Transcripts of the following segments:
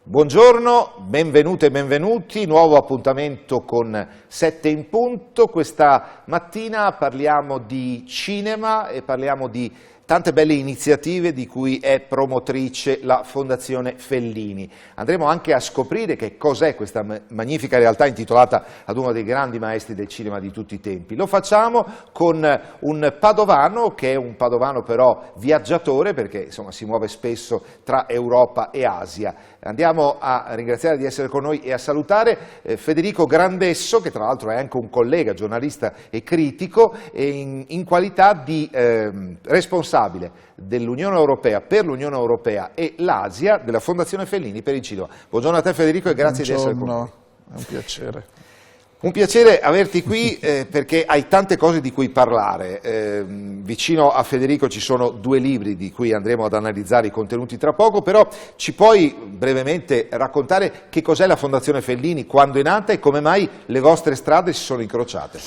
Buongiorno, benvenute e benvenuti, nuovo appuntamento con 7 in punto. Questa mattina parliamo di cinema e parliamo di tante belle iniziative di cui è promotrice la Fondazione Fellini. Andremo anche a scoprire che cos'è questa magnifica realtà intitolata ad uno dei grandi maestri del cinema di tutti i tempi. Lo facciamo con un padovano che è un padovano però viaggiatore, perché insomma si muove spesso tra Europa e Asia. Andiamo a ringraziare di essere con noi e a salutare Federico Grandesso, che tra l'altro è anche un collega, giornalista e critico, e in qualità di responsabile dell'Unione Europea per l'Unione Europea e l'Asia della Fondazione Fellini per il cinema. Buongiorno a te Federico e grazie di essere con noi. È un piacere. Un piacere averti qui perché hai tante cose di cui parlare. Vicino a Federico ci sono 2 libri di cui andremo ad analizzare i contenuti tra poco, però ci puoi brevemente raccontare che cos'è la Fondazione Fellini, quando è nata e come mai le vostre strade si sono incrociate?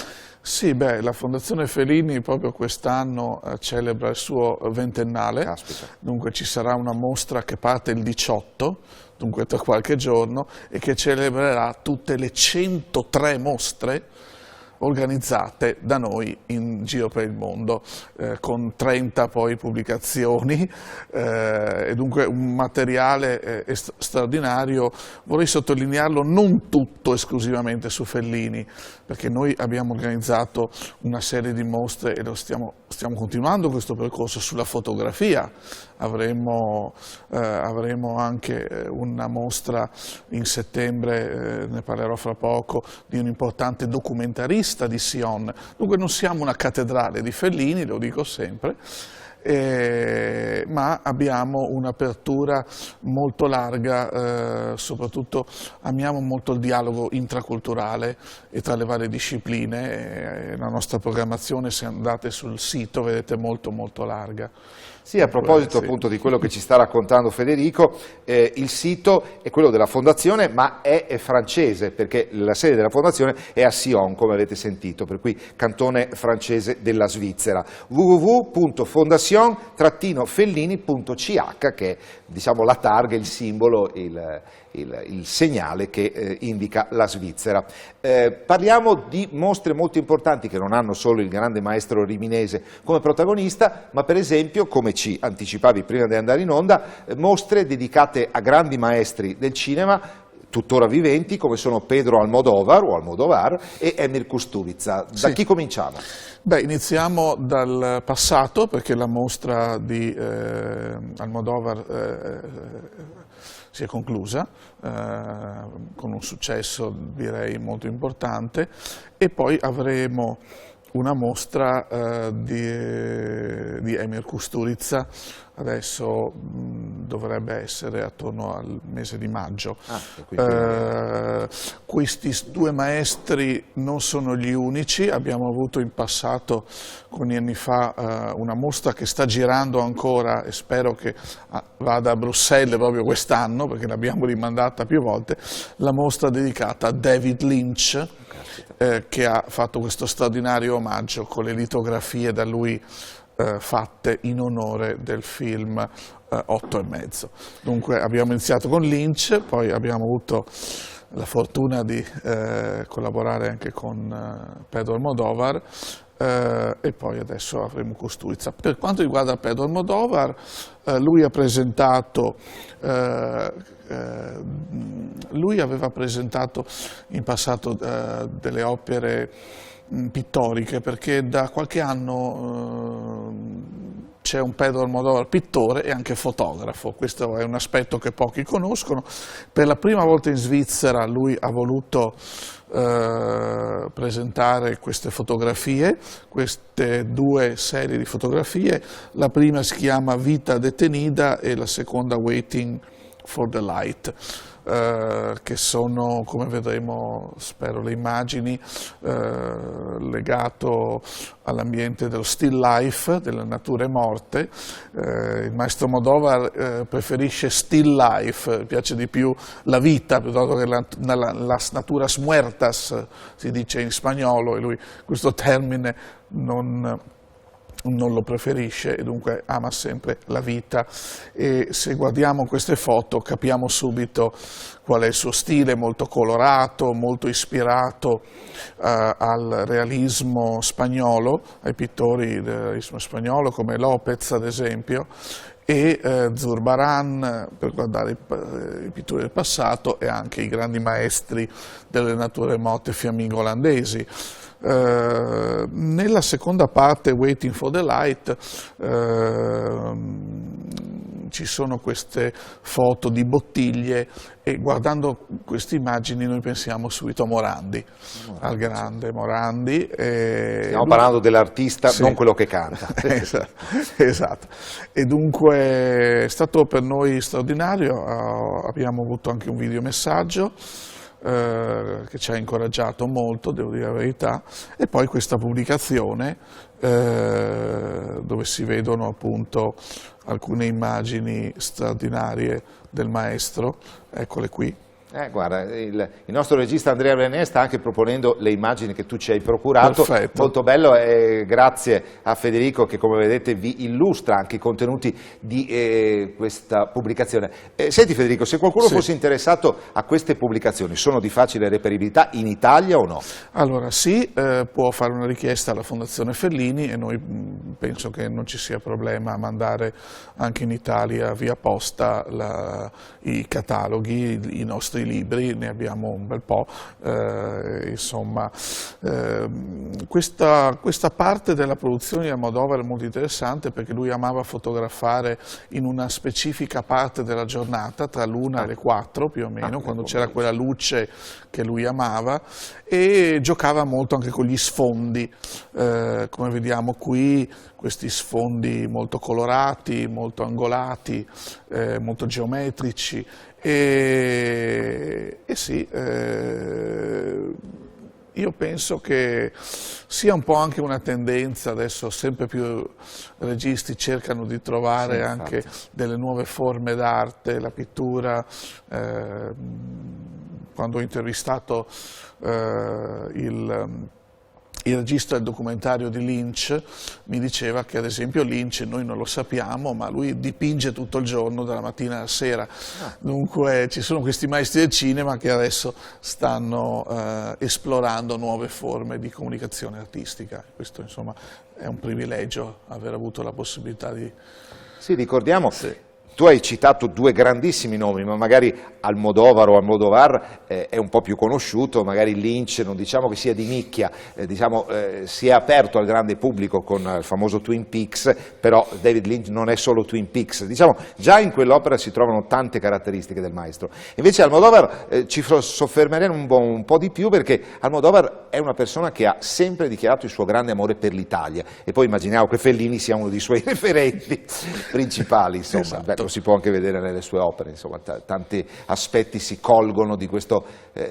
Sì, la Fondazione Fellini proprio quest'anno celebra il suo 20ennale. Caspita. Dunque ci sarà una mostra che parte il 18, dunque tra qualche giorno, e che celebrerà tutte le 103 mostre organizzate da noi in giro per il mondo, con 30 poi pubblicazioni, e dunque un materiale straordinario. Vorrei sottolinearlo, non tutto esclusivamente su Fellini, perché noi abbiamo organizzato una serie di mostre e stiamo continuando questo percorso sulla fotografia. Avremo anche una mostra in settembre, ne parlerò fra poco, di un importante documentarista di Sion. Dunque non siamo una cattedrale di Fellini, lo dico sempre, ma abbiamo un'apertura molto larga, soprattutto amiamo molto il dialogo intraculturale e tra le varie discipline. La nostra programmazione, se andate sul sito, vedete molto larga. Sì, a proposito appunto di quello che ci sta raccontando Federico, il sito è quello della Fondazione, ma è francese, perché la sede della Fondazione è a Sion, come avete sentito, per cui cantone francese della Svizzera. www.fondation-fellini.ch, che è diciamo la targa, il simbolo, il segnale che indica la Svizzera. Parliamo di mostre molto importanti che non hanno solo il grande maestro riminese come protagonista, ma per esempio, come ci anticipavi prima di andare in onda, mostre dedicate a grandi maestri del cinema tuttora viventi, come sono Pedro Almodóvar e Emir Kusturica. Da chi cominciamo? Iniziamo dal passato, perché la mostra di Almodóvar si è conclusa con un successo direi molto importante, e poi avremo una mostra di Emir Kusturica, adesso dovrebbe essere attorno al mese di maggio. Questi 2 maestri non sono gli unici, abbiamo avuto in passato, con anni fa, una mostra che sta girando ancora e spero che vada a Bruxelles proprio quest'anno, perché l'abbiamo rimandata più volte, la mostra dedicata a David Lynch, che ha fatto questo straordinario omaggio con le litografie da lui fatte in onore del film 8 e mezzo. Dunque abbiamo iniziato con Lynch, poi abbiamo avuto la fortuna di collaborare anche con Pedro Almodóvar, e poi adesso avremo Kusturica. Per quanto riguarda Pedro Almodóvar, lui aveva presentato in passato delle opere pittoriche, perché da qualche anno c'è un Pedro Almodóvar pittore e anche fotografo. Questo è un aspetto che pochi conoscono. Per la prima volta in Svizzera lui ha voluto presentare queste fotografie, queste 2 serie di fotografie. La prima si chiama Vita detenida e la seconda Waiting for the Light, che sono, come vedremo, spero, le immagini, legato all'ambiente dello still life, delle nature morte. Il maestro Almodóvar preferisce still life, piace di più la vita piuttosto che las naturas muertas, si dice in spagnolo, e lui questo termine non non lo preferisce e dunque ama sempre la vita, e se guardiamo queste foto capiamo subito qual è il suo stile, molto colorato, molto ispirato al realismo spagnolo, ai pittori del realismo spagnolo come López ad esempio, e Zurbarán per guardare i pittori del passato e anche i grandi maestri delle nature morte fiammingo-olandesi. Nella seconda parte, Waiting for the Light, ci sono queste foto di bottiglie e guardando queste immagini noi pensiamo subito a Morandi, al grande Morandi. Stiamo parlando dell'artista, sì, non quello che canta. Esatto. E dunque è stato per noi straordinario, abbiamo avuto anche un videomessaggio che ci ha incoraggiato molto, devo dire la verità, e poi questa pubblicazione dove si vedono appunto alcune immagini straordinarie del maestro, eccole qui. Guarda, il nostro regista Andrea René sta anche proponendo le immagini che tu ci hai procurato. Perfetto. Molto bello, e grazie a Federico che, come vedete, vi illustra anche i contenuti di questa pubblicazione. Senti Federico, se qualcuno fosse interessato a queste pubblicazioni, sono di facile reperibilità in Italia o no? Allora sì, può fare una richiesta alla Fondazione Fellini e noi penso che non ci sia problema a mandare anche in Italia via posta i cataloghi, i nostri libri, ne abbiamo un bel po', insomma, questa parte della produzione di Almodóvar è molto interessante perché lui amava fotografare in una specifica parte della giornata, tra l'1 e le 4 più o meno, quando c'era quella luce che lui amava, e giocava molto anche con gli sfondi, come vediamo qui, questi sfondi molto colorati, molto angolati, molto geometrici. E sì, io penso che sia un po' anche una tendenza, adesso sempre più registi cercano di trovare anche delle nuove forme d'arte, la pittura. Quando ho intervistato il regista del documentario di Lynch mi diceva che ad esempio Lynch, noi non lo sappiamo, ma lui dipinge tutto il giorno, dalla mattina alla sera. Dunque ci sono questi maestri del cinema che adesso stanno esplorando nuove forme di comunicazione artistica. Questo insomma è un privilegio aver avuto la possibilità di... Sì, ricordiamo... Sì. Tu hai citato due grandissimi nomi, ma magari Almodóvar o Almodóvar è un po' più conosciuto, magari Lynch non diciamo che sia di nicchia, si è aperto al grande pubblico con il famoso Twin Peaks, però David Lynch non è solo Twin Peaks, diciamo già in quell'opera si trovano tante caratteristiche del maestro. Invece Almodóvar ci soffermeremo un po' di più perché Almodóvar è una persona che ha sempre dichiarato il suo grande amore per l'Italia e poi immaginiamo che Fellini sia uno dei suoi referenti principali, insomma. Esatto. Lo si può anche vedere nelle sue opere, insomma, tanti aspetti si colgono di questo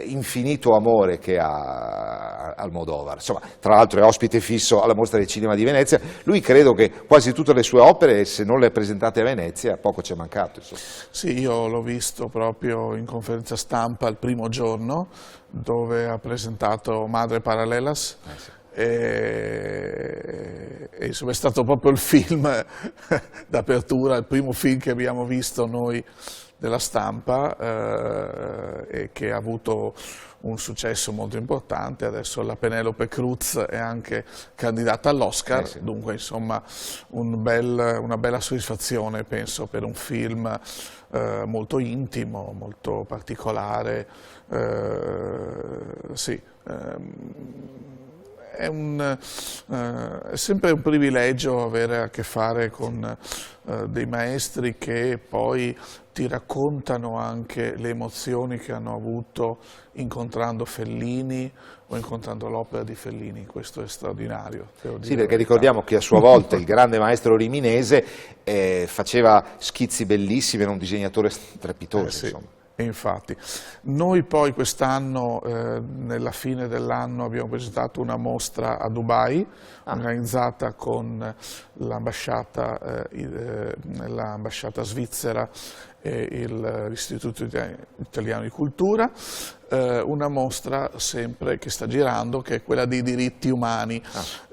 infinito amore che ha Almodóvar. Insomma, tra l'altro è ospite fisso alla Mostra del Cinema di Venezia. Lui credo che quasi tutte le sue opere, se non le ha presentate a Venezia, poco ci è mancato. Insomma. Sì, io l'ho visto proprio in conferenza stampa il primo giorno, dove ha presentato Madre Paralelas. Sì. E insomma è stato proprio il film d'apertura, il primo film che abbiamo visto noi della stampa e che ha avuto un successo molto importante. Adesso la Penélope Cruz è anche candidata all'Oscar, sì. Dunque insomma una bella soddisfazione penso per un film molto intimo, molto particolare, sì. È sempre un privilegio avere a che fare con dei maestri che poi ti raccontano anche le emozioni che hanno avuto incontrando Fellini o incontrando l'opera di Fellini. Questo è straordinario. Sì, perché ricordiamo che a sua volta il grande maestro riminese faceva schizzi bellissimi, era un disegnatore strepitoso. Sì. Insomma. E infatti, noi poi quest'anno, nella fine dell'anno, abbiamo presentato una mostra a Dubai, organizzata con l'ambasciata svizzera e l'Istituto Italiano di Cultura, una mostra sempre che sta girando, che è quella dei diritti umani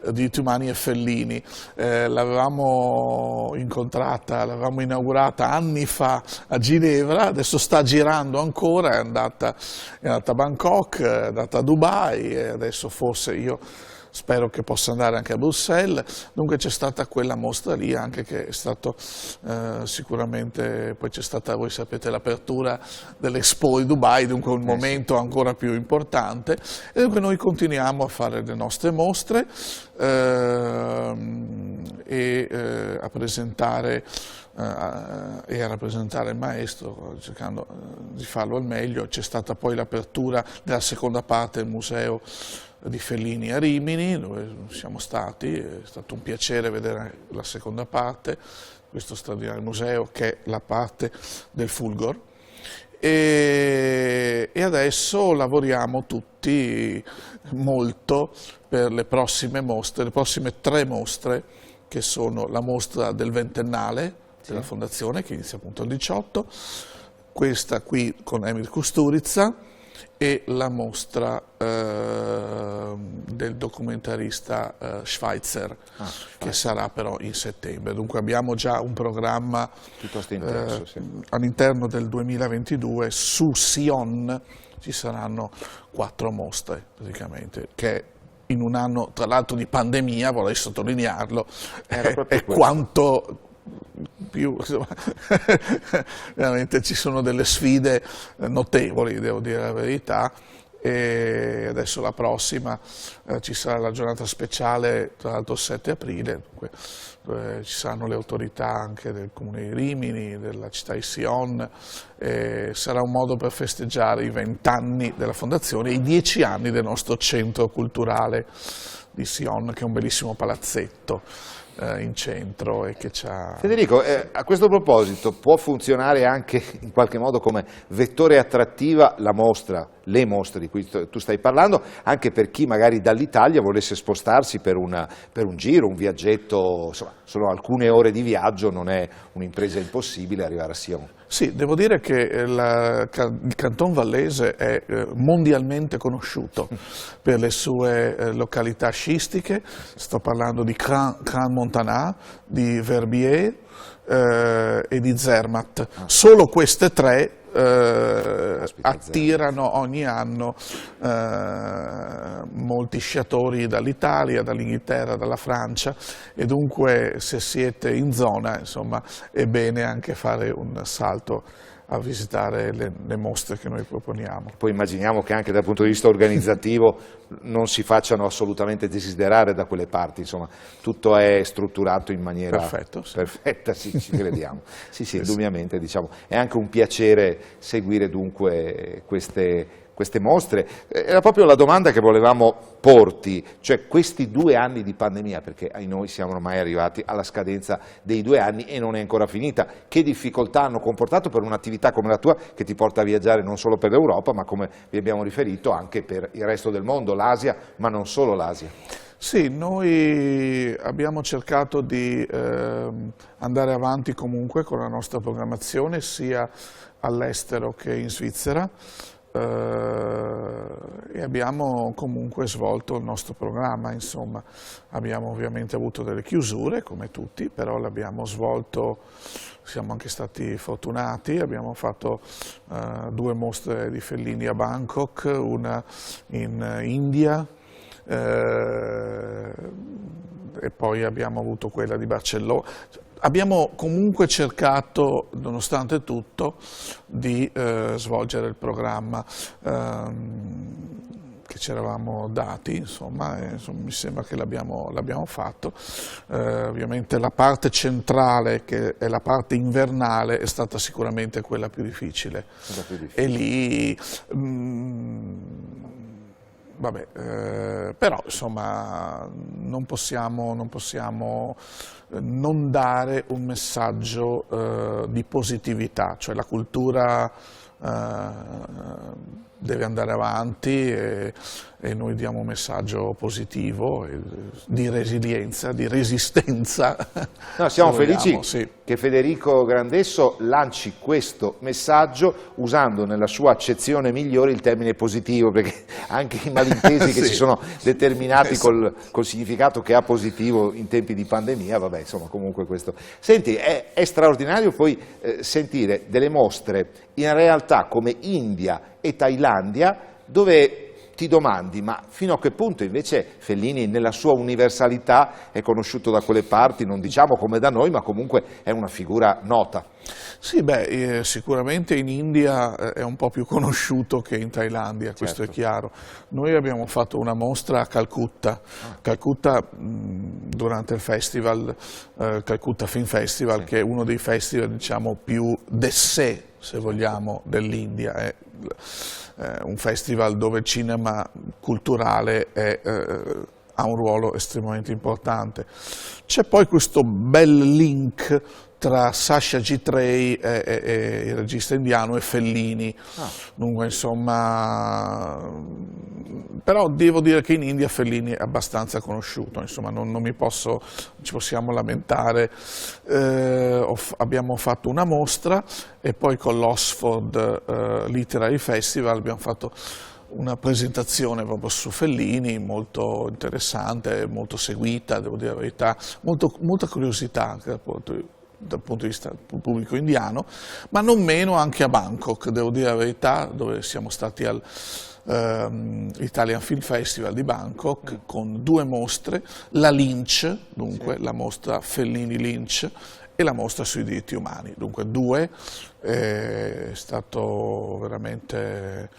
e Fellini. L'avevamo incontrata, l'avevamo inaugurata anni fa a Ginevra, adesso sta girando ancora, è andata a Bangkok, è andata a Dubai e adesso forse io spero che possa andare anche a Bruxelles. Dunque c'è stata quella mostra lì anche, che è stato sicuramente, poi c'è stata, voi sapete, l'apertura dell'Expo di Dubai, dunque un momento ancora più importante, e dunque noi continuiamo a fare le nostre mostre e a presentare e a rappresentare il maestro, cercando di farlo al meglio. C'è stata poi l'apertura della seconda parte del museo di Fellini a Rimini, dove siamo stati, è stato un piacere vedere la seconda parte, questo straordinario museo che è la parte del Fulgor, e adesso lavoriamo tutti molto per le prossime mostre, le prossime 3 mostre, che sono la mostra del ventennale della Fondazione, che inizia appunto il 18, questa qui con Emil Kusturica, e la mostra del documentarista Schweitzer, che sarà però in settembre. Dunque abbiamo già un programma piuttosto intenso, all'interno del 2022. Su Sion ci saranno 4 mostre praticamente, che in un anno tra l'altro di pandemia, vorrei sottolinearlo, è quanto più, insomma, veramente ci sono delle sfide notevoli, devo dire la verità, e adesso la prossima ci sarà la giornata speciale, tra l'altro il 7 aprile, dunque, ci saranno le autorità anche del Comune di Rimini, della città di Sion, sarà un modo per festeggiare i 20 anni della Fondazione e i 10 anni del nostro centro culturale di Sion, che è un bellissimo palazzetto in centro e che c'ha... Federico, a questo proposito può funzionare anche in qualche modo come vettore attrattiva la mostra, le mostre di cui tu stai parlando, anche per chi magari dall'Italia volesse spostarsi per un giro, un viaggetto, insomma, sono alcune ore di viaggio, non è un'impresa impossibile arrivare a Sion. Sì, devo dire che il Canton Vallese è mondialmente conosciuto per le sue località sciistiche. Sto parlando di Crans Montana, di Verbier e di Zermatt. Solo queste 3 attirano ogni anno molti sciatori dall'Italia, dall'Inghilterra, dalla Francia, e dunque se siete in zona, insomma, è bene anche fare un salto a visitare le mostre che noi proponiamo. Poi immaginiamo che anche dal punto di vista organizzativo non si facciano assolutamente desiderare da quelle parti, insomma, tutto è strutturato in maniera perfetta, sì, ci crediamo. Sì, indubbiamente, diciamo, è anche un piacere seguire dunque queste mostre. Era proprio la domanda che volevamo porti, cioè questi 2 anni di pandemia, perché noi siamo ormai arrivati alla scadenza dei 2 anni e non è ancora finita, che difficoltà hanno comportato per un'attività come la tua, che ti porta a viaggiare non solo per l'Europa, ma come vi abbiamo riferito anche per il resto del mondo, l'Asia, ma non solo l'Asia? Sì, noi abbiamo cercato di andare avanti comunque con la nostra programmazione, sia all'estero che in Svizzera, e abbiamo comunque svolto il nostro programma, insomma. Abbiamo ovviamente avuto delle chiusure come tutti, però l'abbiamo svolto, siamo anche stati fortunati, abbiamo fatto 2 mostre di Fellini a Bangkok, una in India, e poi abbiamo avuto quella di Barcellona. Abbiamo comunque cercato, nonostante tutto, di svolgere il programma che ci eravamo dati, insomma, mi sembra che l'abbiamo fatto. Ovviamente la parte centrale, che è la parte invernale, è stata sicuramente quella più difficile. E lì... però insomma non possiamo non dare un messaggio di positività, cioè la cultura deve andare avanti e noi diamo un messaggio positivo di resilienza, di resistenza. No, siamo felici sì, che Federico Grandesso lanci questo messaggio usando nella sua accezione migliore il termine positivo, perché anche i malintesi che sì, si sono determinati col significato che ha positivo in tempi di pandemia, vabbè, insomma, comunque questo. Senti, è straordinario poi sentire delle mostre in realtà come India e Thailandia, dove ti domandi, ma fino a che punto invece Fellini nella sua universalità è conosciuto da quelle parti, non diciamo come da noi, ma comunque è una figura nota. Sì, sicuramente in India è un po' più conosciuto che in Thailandia, questo è chiaro. Noi abbiamo fatto una mostra a Calcutta, durante il festival, Calcutta Film Festival, che è uno dei festival diciamo più d'essè, se vogliamo, dell'India. È un festival dove il cinema culturale ha un ruolo estremamente importante. C'è poi questo bel link tra Satyajit Ray e il regista indiano e Fellini, dunque insomma, però devo dire che in India Fellini è abbastanza conosciuto, insomma non ci possiamo lamentare. Abbiamo fatto una mostra e poi con l'Oxford Literary Festival abbiamo fatto una presentazione proprio su Fellini, molto interessante, molto seguita, devo dire la verità, molta curiosità anche dal punto di vista del pubblico indiano, ma non meno anche a Bangkok, devo dire la verità, dove siamo stati al Italian Film Festival di Bangkok con 2 mostre, la Lynch, dunque la mostra Fellini-Lynch e la mostra sui diritti umani, dunque 2, è stato veramente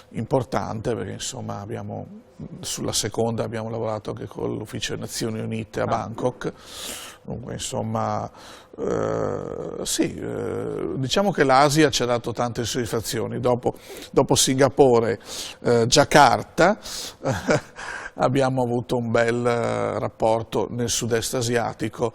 importante perché insomma sulla seconda abbiamo lavorato anche con l'Ufficio delle Nazioni Unite a Bangkok, dunque insomma diciamo che l'Asia ci ha dato tante soddisfazioni, dopo Singapore, Giacarta, abbiamo avuto un bel rapporto nel sud-est asiatico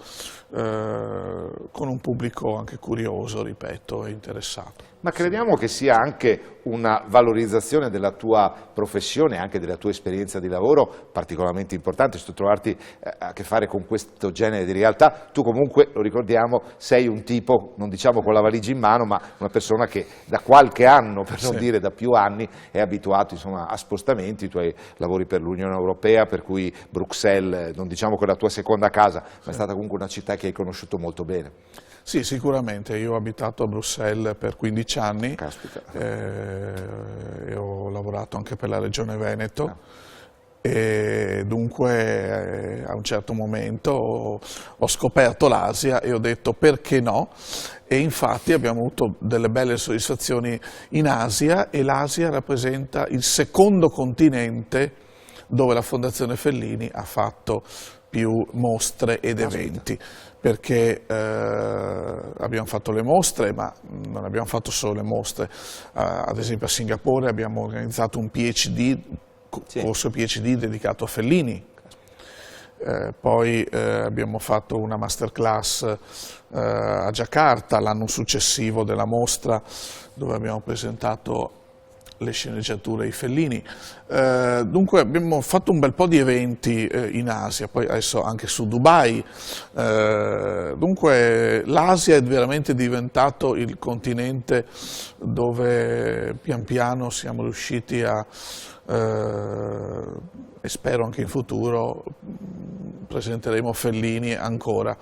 con un pubblico anche curioso, ripeto, e interessato. Ma crediamo che sia anche una valorizzazione della tua professione, anche della tua esperienza di lavoro particolarmente importante, trovarti a che fare con questo genere di realtà. Tu comunque, lo ricordiamo, sei un tipo, non diciamo con la valigia in mano, ma una persona che da qualche anno, per non dire da più anni, è abituato insomma, a spostamenti. Tu hai lavori per l'Unione Europea, per cui Bruxelles, non diciamo che è la tua seconda casa, ma è stata comunque una città che hai conosciuto molto bene. Sì, sicuramente. Io ho abitato a Bruxelles per 15 anni e ho lavorato anche per la Regione Veneto e dunque a un certo momento ho scoperto l'Asia e ho detto perché no, e infatti abbiamo avuto delle belle soddisfazioni in Asia e l'Asia rappresenta il secondo continente dove la Fondazione Fellini ha fatto più mostre ed eventi, perché abbiamo fatto le mostre, ma non abbiamo fatto solo le mostre, ad esempio a Singapore abbiamo organizzato un PhD, corso PhD dedicato a Fellini, poi abbiamo fatto una masterclass a Giacarta l'anno successivo della mostra, dove abbiamo presentato le sceneggiature di Fellini. Dunque abbiamo fatto un bel po' di eventi in Asia, poi adesso anche su Dubai. Dunque l'Asia è veramente diventato il continente dove pian piano siamo riusciti a, e spero anche in futuro, presenteremo Fellini ancora.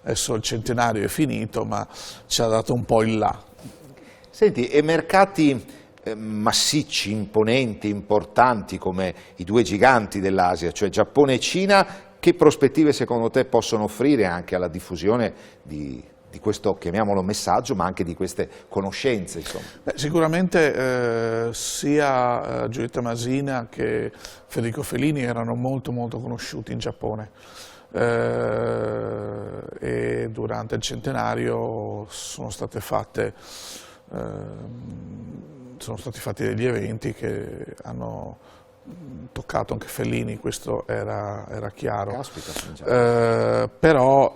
Adesso il centenario è finito, ma ci ha dato un po' in là. Senti, e mercati massicci, imponenti, importanti come i 2 giganti dell'Asia, cioè Giappone e Cina, che prospettive secondo te possono offrire anche alla diffusione di questo, chiamiamolo messaggio, ma anche di queste conoscenze? Insomma? Sicuramente sia Giulietta Masina che Federico Fellini erano molto conosciuti in Giappone. E durante il centenario sono stati fatti degli eventi che hanno toccato anche Fellini, questo era chiaro. Caspita, però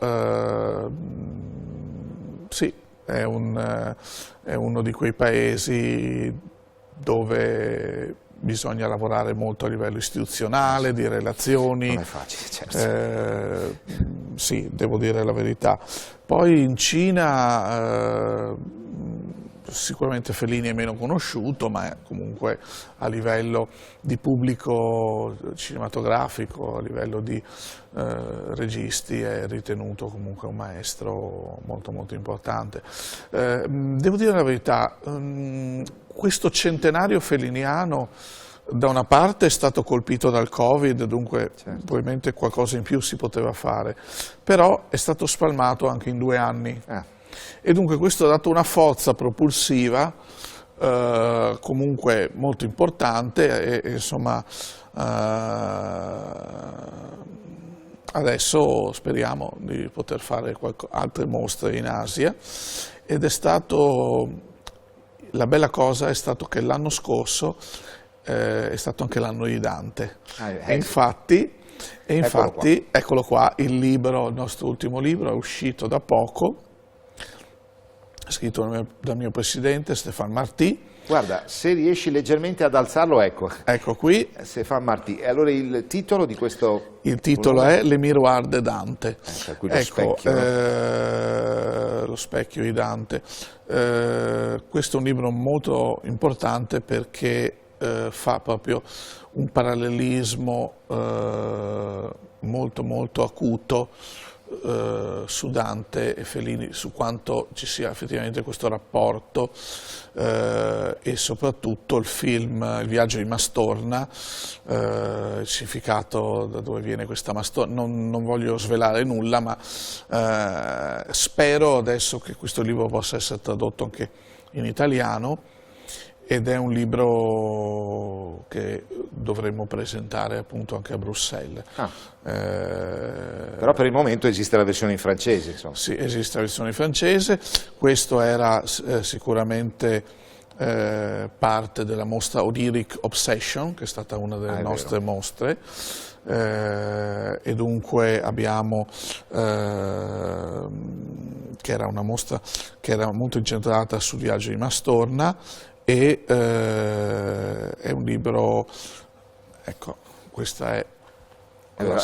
sì, è uno di quei paesi dove bisogna lavorare molto a livello istituzionale, di relazioni. Non è facile, certo. Sì, devo dire la verità. Poi in Cina sicuramente Fellini è meno conosciuto, ma comunque a livello di pubblico cinematografico, a livello di registi, è ritenuto comunque un maestro molto molto importante. Devo dire la verità, questo centenario felliniano da una parte è stato colpito dal Covid, dunque certo, probabilmente qualcosa in più si poteva fare, però è stato spalmato anche in 2 anni. E dunque questo ha dato una forza propulsiva comunque molto importante e insomma adesso speriamo di poter fare altre mostre in Asia ed è stato, la bella cosa è stato che l'anno scorso è stato anche l'anno di Dante e infatti eccolo qua, il nostro ultimo libro è uscito da poco, scritto dal mio presidente Stéphane Marty. Guarda, se riesci leggermente ad alzarlo, ecco. Ecco qui. Stéphane Marty. E allora il titolo di questo? Il titolo è Le Miroir de Dante. Qui lo specchio. Lo specchio di Dante. Questo è un libro molto importante perché fa proprio un parallelismo molto molto acuto su Dante e Fellini, su quanto ci sia effettivamente questo rapporto e soprattutto il film Il viaggio di Mastorna, il significato da dove viene questa Mastorna, non voglio svelare nulla, ma spero adesso che questo libro possa essere tradotto anche in italiano ed è un libro che dovremmo presentare appunto anche a Bruxelles. Però per il momento esiste la versione in francese, insomma. Sì, esiste la versione in francese, questo era sicuramente parte della mostra Oniric Obsession, che è stata una delle nostre mostre, e dunque abbiamo, che era una mostra che era molto incentrata sul viaggio di Mastorna, e è un libro, ecco, questa è la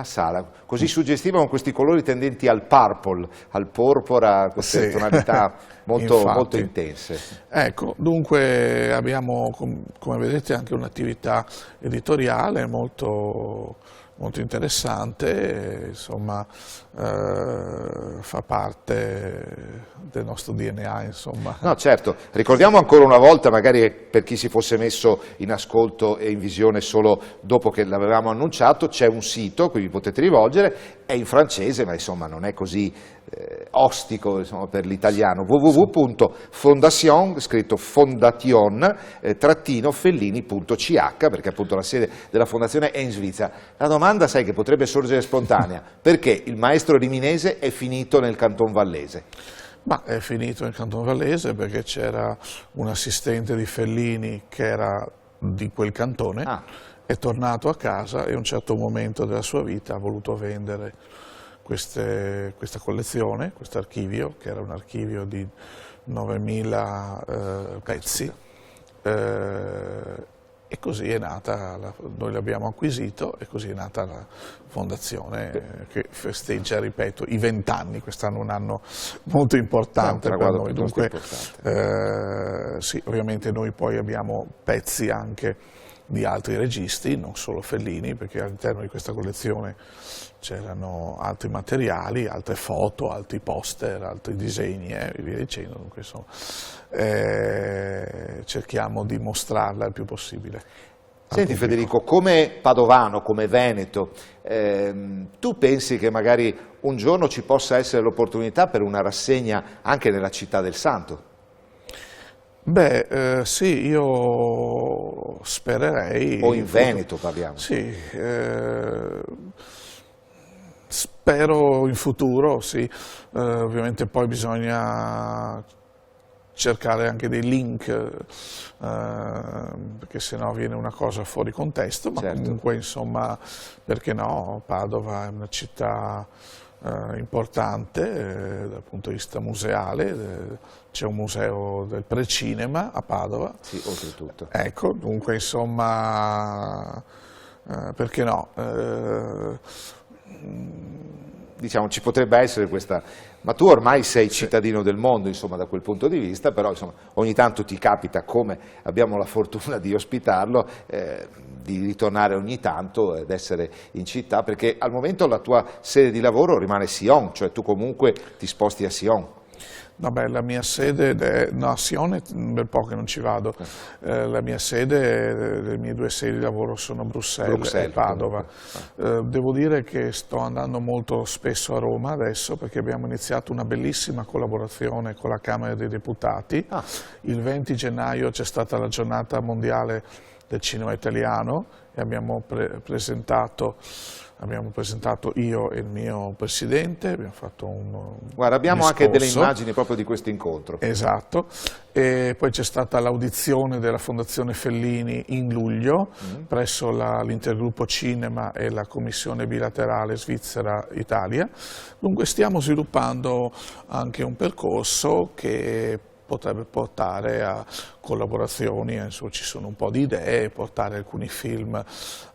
sala, così suggestiva con questi colori tendenti al purple, al porpora, queste tonalità molto intense. Ecco, dunque abbiamo, come vedete, anche un'attività editoriale molto interessante, insomma fa parte del nostro DNA, insomma. No, certo, ricordiamo ancora una volta, magari per chi si fosse messo in ascolto e in visione solo dopo che l'avevamo annunciato, c'è un sito a cui vi potete rivolgere, è in francese, ma insomma non è così ostico, insomma, per l'italiano, www.fondation, scritto fondation-fellini.ch, perché appunto la sede della fondazione è in Svizzera. La domanda, sai, che potrebbe sorgere spontanea, perché il maestro riminese è finito nel Canton Vallese? Ma è finito nel Canton Vallese perché c'era un assistente di Fellini che era di quel cantone, è tornato a casa e a un certo momento della sua vita ha voluto vendere questa collezione, questo archivio, che era un archivio di 9.000 pezzi, e così è nata, noi l'abbiamo acquisito e così è nata la fondazione che festeggia, ripeto, i 20 anni, quest'anno è un anno molto importante per noi, dunque sì, ovviamente noi poi abbiamo pezzi anche di altri registi, non solo Fellini, perché all'interno di questa collezione c'erano altri materiali, altre foto, altri poster, altri disegni e via dicendo, dunque insomma, cerchiamo di mostrarla il più possibile. Senti Federico, come padovano, come veneto, tu pensi che magari un giorno ci possa essere l'opportunità per una rassegna anche nella città del Santo? Beh, sì, io spererei. O in Veneto parliamo. Sì, spero in futuro, sì. Ovviamente poi bisogna cercare anche dei link, perché sennò viene una cosa fuori contesto, ma comunque insomma, perché no, Padova è una città importante dal punto di vista museale, c'è un museo del precinema a Padova. Sì, oltretutto. Ecco, dunque insomma, perché no? Diciamo, ci potrebbe essere questa, ma tu ormai sei cittadino del mondo, insomma, da quel punto di vista, però insomma, ogni tanto ti capita, come abbiamo la fortuna di ospitarlo, di ritornare ogni tanto ed essere in città, perché al momento la tua sede di lavoro rimane Sion, cioè tu comunque ti sposti a Sion. Vabbè, la mia sede, no, a Sion è un bel po' che non ci vado, la mia sede, le mie due sedi di lavoro sono Bruxelles e Padova. Devo dire che sto andando molto spesso a Roma adesso perché abbiamo iniziato una bellissima collaborazione con la Camera dei Deputati. Il 20 gennaio c'è stata la giornata mondiale del cinema italiano e abbiamo presentato io e il mio presidente, abbiamo fatto un Guarda, abbiamo discorso. Anche delle immagini proprio di questo incontro. Esatto, e poi c'è stata l'audizione della Fondazione Fellini in luglio presso l'Intergruppo Cinema e la Commissione Bilaterale Svizzera-Italia. Dunque stiamo sviluppando anche un percorso che potrebbe portare a collaborazioni, ci sono un po' di idee, portare alcuni film,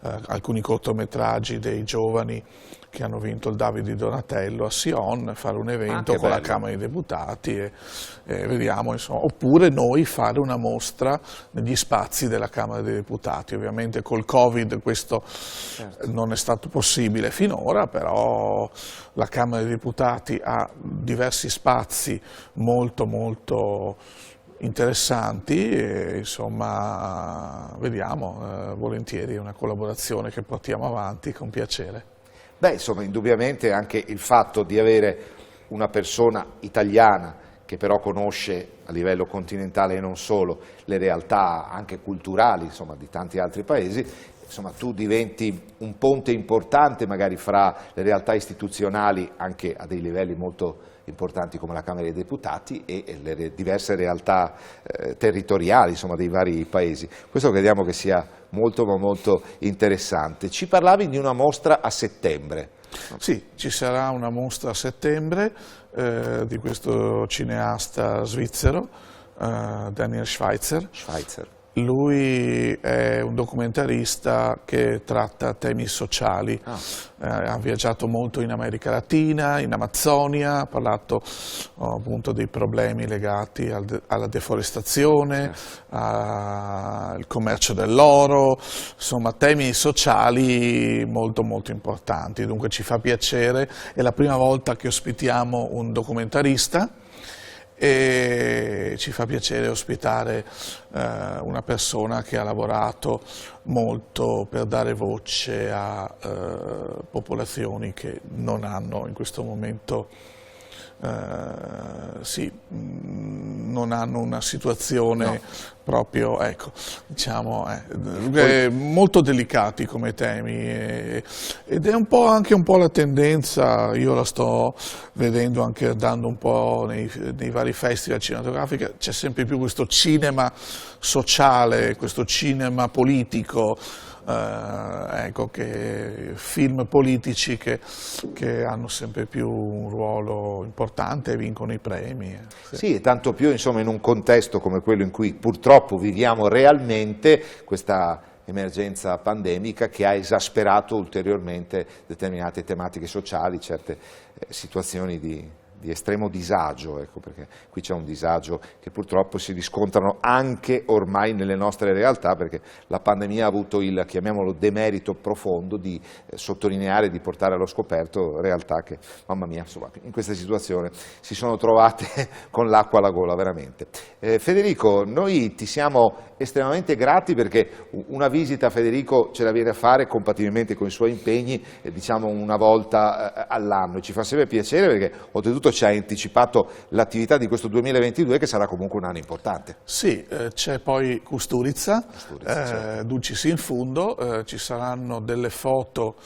alcuni cortometraggi dei giovani che hanno vinto il David di Donatello a Sion, fare un evento con la Camera dei Deputati e vediamo, insomma, oppure noi fare una mostra negli spazi della Camera dei Deputati. Ovviamente col Covid questo non è stato possibile finora, però la Camera dei Deputati ha diversi spazi molto interessanti e insomma vediamo, volentieri è una collaborazione che portiamo avanti con piacere. Beh, insomma, indubbiamente anche il fatto di avere una persona italiana che però conosce a livello continentale e non solo le realtà anche culturali, insomma, di tanti altri paesi, insomma, tu diventi un ponte importante magari fra le realtà istituzionali anche a dei livelli molto importanti come la Camera dei Deputati e le diverse realtà territoriali, insomma, dei vari paesi. Questo crediamo che sia molto interessante. Ci parlavi di una mostra a settembre. Sì, ci sarà una mostra a settembre di questo cineasta svizzero, Daniel Schweitzer. Lui è un documentarista che tratta temi sociali, ha viaggiato molto in America Latina, in Amazzonia, ha parlato appunto dei problemi legati alla deforestazione, al commercio dell'oro, insomma temi sociali molto importanti, dunque ci fa piacere, è la prima volta che ospitiamo un documentarista e ci fa piacere ospitare una persona che ha lavorato molto per dare voce a popolazioni che non hanno in questo momento non hanno una situazione proprio, ecco, diciamo, molto delicati come temi ed è anche un po' la tendenza, io la sto vedendo anche andando un po' nei vari festival cinematografici, c'è sempre più questo cinema sociale, questo cinema politico, ecco, film politici che hanno sempre più un ruolo importante e vincono i premi. Sì, e tanto più insomma in un contesto come quello in cui purtroppo viviamo realmente, questa emergenza pandemica che ha esasperato ulteriormente determinate tematiche sociali, certe situazioni di estremo disagio, ecco, perché qui c'è un disagio che purtroppo si riscontrano anche ormai nelle nostre realtà, perché la pandemia ha avuto il, chiamiamolo, demerito profondo di sottolineare, di portare allo scoperto realtà che, mamma mia, insomma, in questa situazione si sono trovate con l'acqua alla gola, veramente. Federico, noi ti siamo estremamente grati perché una visita, Federico, ce la viene a fare compatibilmente con i suoi impegni, diciamo una volta all'anno, e ci fa sempre piacere perché oltretutto ci hai anticipato l'attività di questo 2022 che sarà comunque un anno importante. Sì, c'è poi Kusturica, certo. Dulcis in fundo, ci saranno delle foto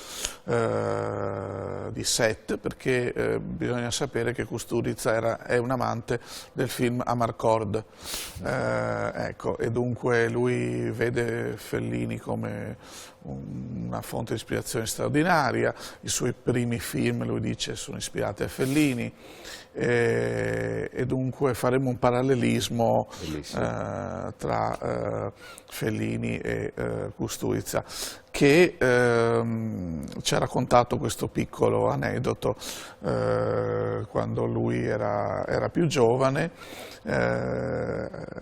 di set, perché bisogna sapere che Kusturica è un amante del film Amarcord, ecco, e dunque lui vede Fellini come una fonte di ispirazione straordinaria. I suoi primi film, lui dice, sono ispirati a Fellini, e dunque faremo un parallelismo tra Fellini e Kusturica, che ci ha raccontato questo piccolo aneddoto quando lui era più giovane.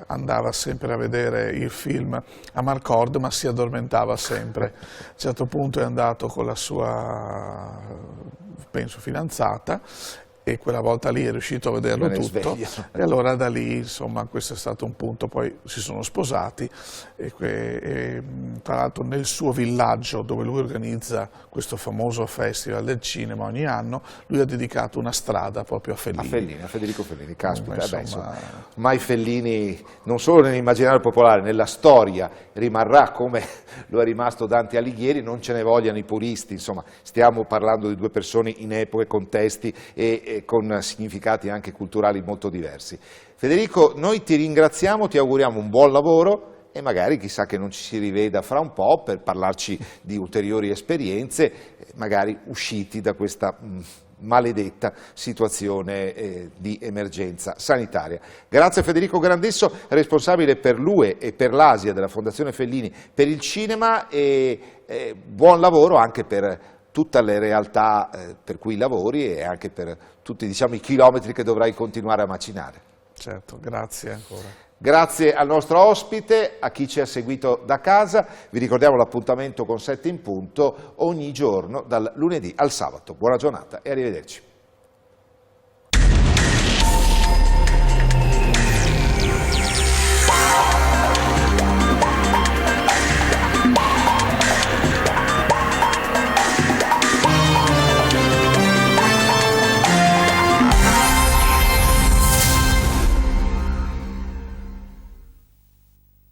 Andava sempre a vedere il film Amarcord, ma si addormentava sempre. A un certo punto è andato con la sua, penso, fidanzata, e quella volta lì è riuscito a vederlo tutto, e allora da lì, insomma, questo è stato un punto. Poi si sono sposati e tra l'altro nel suo villaggio, dove lui organizza questo famoso festival del cinema ogni anno, lui ha dedicato una strada proprio a Fellini. A Federico Fellini, caspita. Insomma, ormai Fellini non solo nell'immaginario popolare, nella storia rimarrà come lo è rimasto Dante Alighieri, non ce ne vogliano i puristi, insomma stiamo parlando di due persone in epoche, contesti e con significati anche culturali molto diversi. Federico, noi ti ringraziamo, ti auguriamo un buon lavoro e magari chissà che non ci si riveda fra un po' per parlarci di ulteriori esperienze, magari usciti da questa maledetta situazione di emergenza sanitaria. Grazie a Federico Grandesso, responsabile per l'UE e per l'Asia della Fondazione Fellini per il cinema, e buon lavoro anche per tutte le realtà per cui lavori e anche per tutti, diciamo, i chilometri che dovrai continuare a macinare. Certo, grazie ancora. Grazie al nostro ospite, a chi ci ha seguito da casa. Vi ricordiamo l'appuntamento con 7 in punto ogni giorno dal lunedì al sabato. Buona giornata e arrivederci.